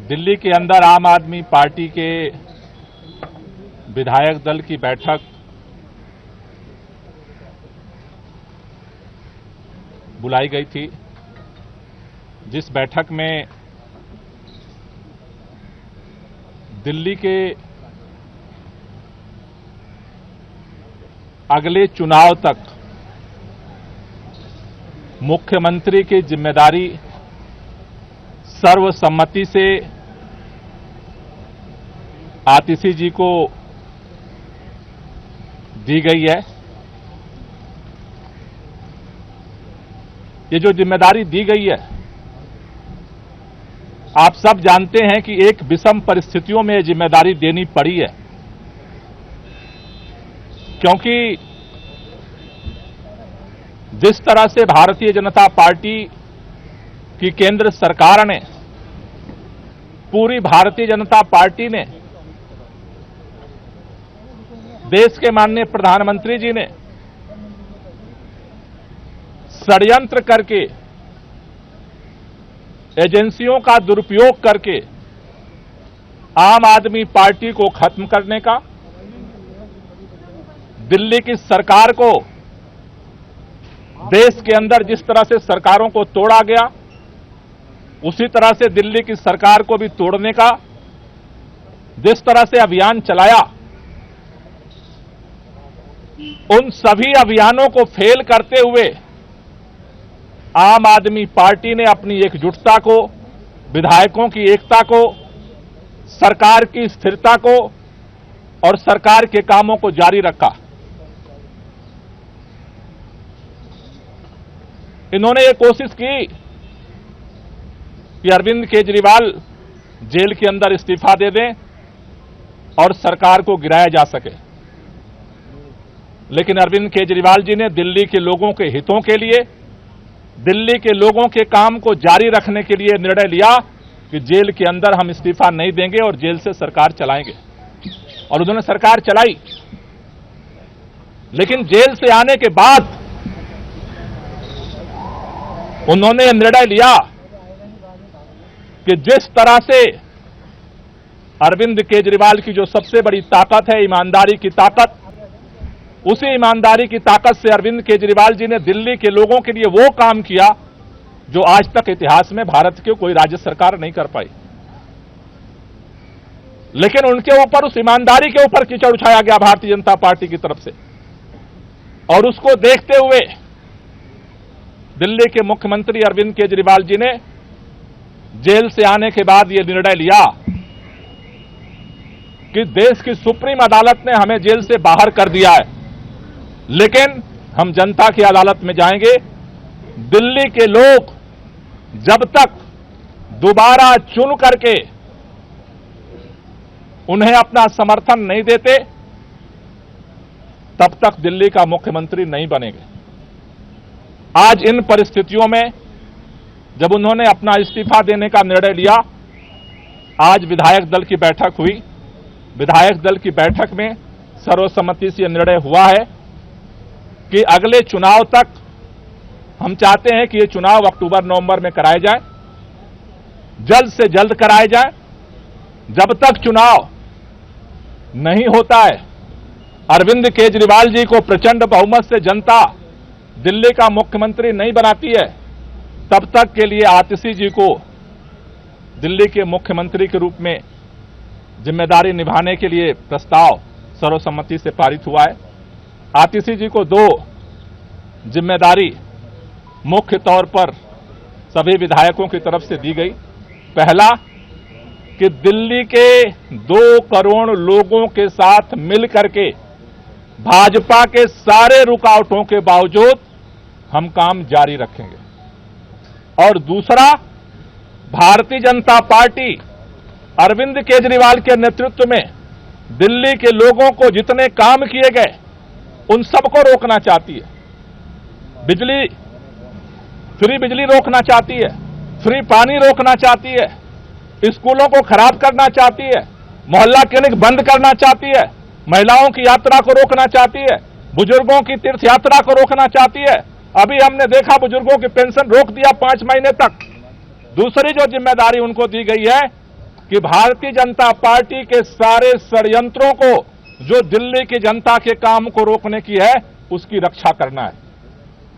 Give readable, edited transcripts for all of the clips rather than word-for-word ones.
दिल्ली के अंदर आम आदमी पार्टी के विधायक दल की बैठक बुलाई गई थी, जिस बैठक में दिल्ली के अगले चुनाव तक मुख्यमंत्री की जिम्मेदारी सर्वसम्मति से आतिशी जी को दी गई है। ये जो जिम्मेदारी दी गई है, आप सब जानते हैं कि एक विषम परिस्थितियों में ये जिम्मेदारी देनी पड़ी है, क्योंकि जिस तरह से भारतीय जनता पार्टी की केंद्र सरकार ने, पूरी भारतीय जनता पार्टी ने, देश के माननीय प्रधानमंत्री जी ने षड्यंत्र करके, एजेंसियों का दुरुपयोग करके आम आदमी पार्टी को खत्म करने का, दिल्ली की सरकार को, देश के अंदर जिस तरह से सरकारों को तोड़ा गया, उसी तरह से दिल्ली की सरकार को भी तोड़ने का जिस तरह से अभियान चलाया, उन सभी अभियानों को फेल करते हुए आम आदमी पार्टी ने अपनी एकजुटता को, विधायकों की एकता को, सरकार की स्थिरता को और सरकार के कामों को जारी रखा। इन्होंने ये कोशिश की कि अरविंद केजरीवाल जेल के अंदर इस्तीफा दे दें और सरकार को गिराया जा सके, लेकिन अरविंद केजरीवाल जी ने दिल्ली के लोगों के हितों के लिए, दिल्ली के लोगों के काम को जारी रखने के लिए निर्णय लिया कि जेल के अंदर हम इस्तीफा नहीं देंगे और जेल से सरकार चलाएंगे, और उन्होंने सरकार चलाई। लेकिन जेल से आने के बाद उन्होंने यह निर्णय लिया कि जिस तरह से अरविंद केजरीवाल की जो सबसे बड़ी ताकत है, ईमानदारी की ताकत, उसी ईमानदारी की ताकत से अरविंद केजरीवाल जी ने दिल्ली के लोगों के लिए वो काम किया जो आज तक इतिहास में भारत की कोई राज्य सरकार नहीं कर पाई। लेकिन उनके ऊपर, उस ईमानदारी के ऊपर कीचड़ उछाया गया भारतीय जनता पार्टी की तरफ से, और उसको देखते हुए दिल्ली के मुख्यमंत्री अरविंद केजरीवाल जी ने जेल से आने के बाद यह निर्णय लिया कि देश की सुप्रीम अदालत ने हमें जेल से बाहर कर दिया है, लेकिन हम जनता की अदालत में जाएंगे। दिल्ली के लोग जब तक दोबारा चुन करके उन्हें अपना समर्थन नहीं देते, तब तक दिल्ली का मुख्यमंत्री नहीं बनेंगे। आज इन परिस्थितियों में जब उन्होंने अपना इस्तीफा देने का निर्णय लिया, आज विधायक दल की बैठक हुई। विधायक दल की बैठक में सर्वसम्मति से यह निर्णय हुआ है कि अगले चुनाव तक हम चाहते हैं कि ये चुनाव अक्टूबर-नवंबर में कराए जाए, जल्द से जल्द कराए जाए। जब तक चुनाव नहीं होता है, अरविंद केजरीवाल जी को प्रचंड बहुमत से जनता दिल्ली का मुख्यमंत्री नहीं बनाती है, तब तक के लिए आतिशी जी को दिल्ली के मुख्यमंत्री के रूप में जिम्मेदारी निभाने के लिए प्रस्ताव सर्वसम्मति से पारित हुआ है। आतिशी जी को दो जिम्मेदारी मुख्य तौर पर सभी विधायकों की तरफ से दी गई। पहला कि दिल्ली के 2 करोड़ लोगों के साथ मिलकर के भाजपा के सारे रुकावटों के बावजूद हम काम जारी रखेंगे, और दूसरा, भारतीय जनता पार्टी अरविंद केजरीवाल के नेतृत्व में दिल्ली के लोगों को जितने काम किए गए उन सबको रोकना चाहती है। फ्री बिजली रोकना चाहती है, फ्री पानी रोकना चाहती है, स्कूलों को खराब करना चाहती है, मोहल्ला क्लिनिक बंद करना चाहती है, महिलाओं की यात्रा को रोकना चाहती है, बुजुर्गों की तीर्थ यात्रा को रोकना चाहती है। अभी हमने देखा बुजुर्गों की पेंशन रोक दिया 5 महीने तक। दूसरी जो जिम्मेदारी उनको दी गई है कि भारतीय जनता पार्टी के सारे षड्यंत्रों को, जो दिल्ली की जनता के काम को रोकने की है, उसकी रक्षा करना है।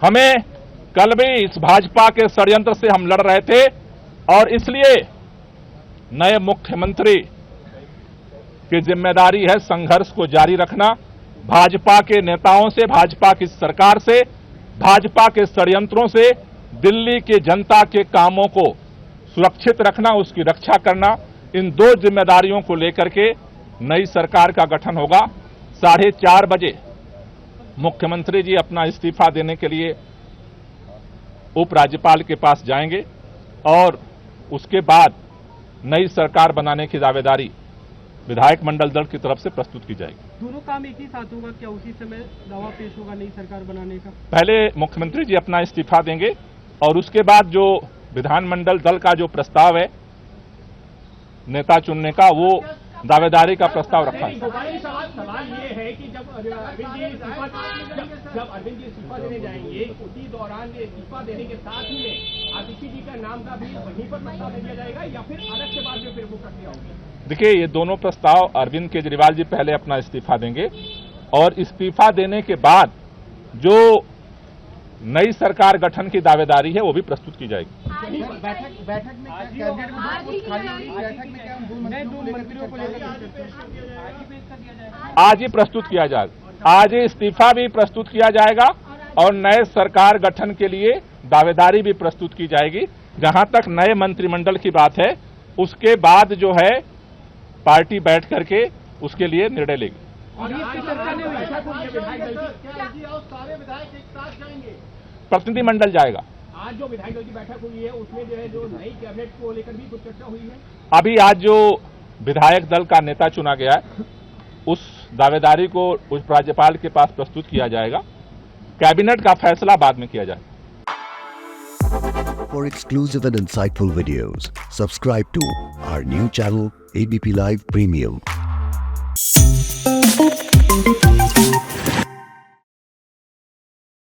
हमें कल भी इस भाजपा के षड्यंत्र से हम लड़ रहे थे और इसलिए नए मुख्यमंत्री की जिम्मेदारी है संघर्ष को जारी रखना, भाजपा के नेताओं से, भाजपा की सरकार से, भाजपा के षड्यंत्रों से दिल्ली की जनता के कामों को सुरक्षित रखना, उसकी रक्षा करना। इन दो जिम्मेदारियों को लेकर के नई सरकार का गठन होगा। 4:30 बजे मुख्यमंत्री जी अपना इस्तीफा देने के लिए उपराज्यपाल के पास जाएंगे और उसके बाद नई सरकार बनाने की दावेदारी विधायक मंडल दल की तरफ से प्रस्तुत की जाएगी। दोनों काम एक ही साथ होगा क्या? उसी समय दावा पेश होगा नई सरकार बनाने का? पहले मुख्यमंत्री जी अपना इस्तीफा देंगे और उसके बाद जो विधानमंडल दल का जो प्रस्ताव है नेता चुनने का, वो दावेदारी का प्रस्ताव रखा है। सवाल ये है कि जब अरविंद जी इस्तीफा देने जाएंगे, उसी दौरान इस्तीफा देने के साथ ही में आतिशी जी का नाम का भी वहीं पर प्रस्ताव दिया जाएगा या फिर अलग के बाद में फिर वो प्रक्रिया होगी? देखिए, ये दोनों प्रस्ताव अरविंद केजरीवाल जी पहले अपना इस्तीफा देंगे और इस्तीफा देने के बाद जो नई सरकार गठन की दावेदारी है वो भी प्रस्तुत की जाएगी। बैठक में कैबिनेट में कुछ खाली हुई बैठक में क्या दो मंत्रियों को लेकर आज ही प्रस्तुत किया जाएगा। आज ही इस्तीफा भी प्रस्तुत किया जाएगा और नए सरकार गठन के लिए दावेदारी भी प्रस्तुत की जाएगी। जहां तक नए मंत्रिमंडल की बात है, उसके बाद जो है पार्टी बैठ करके उसके लिए निर्णय लेगी। और इसकी चर्चा नहीं हुई, सारे विधायक एक साथ जाएंगे, प्रतिनिधिमंडल जाएगा। आज जो विधायक दल की बैठक हुई है उसमें जो है जो नई कैबिनेट को लेकर भी कुछ चर्चा हुई है। अभी आज जो विधायक दल का नेता चुना गया है उस दावेदारी को उपराज्यपाल के पास प्रस्तुत किया जाएगा। कैबिनेट का फैसला बाद में किया जाएगा। For exclusive and insightful videos, subscribe to our new channel ABP Live Premium.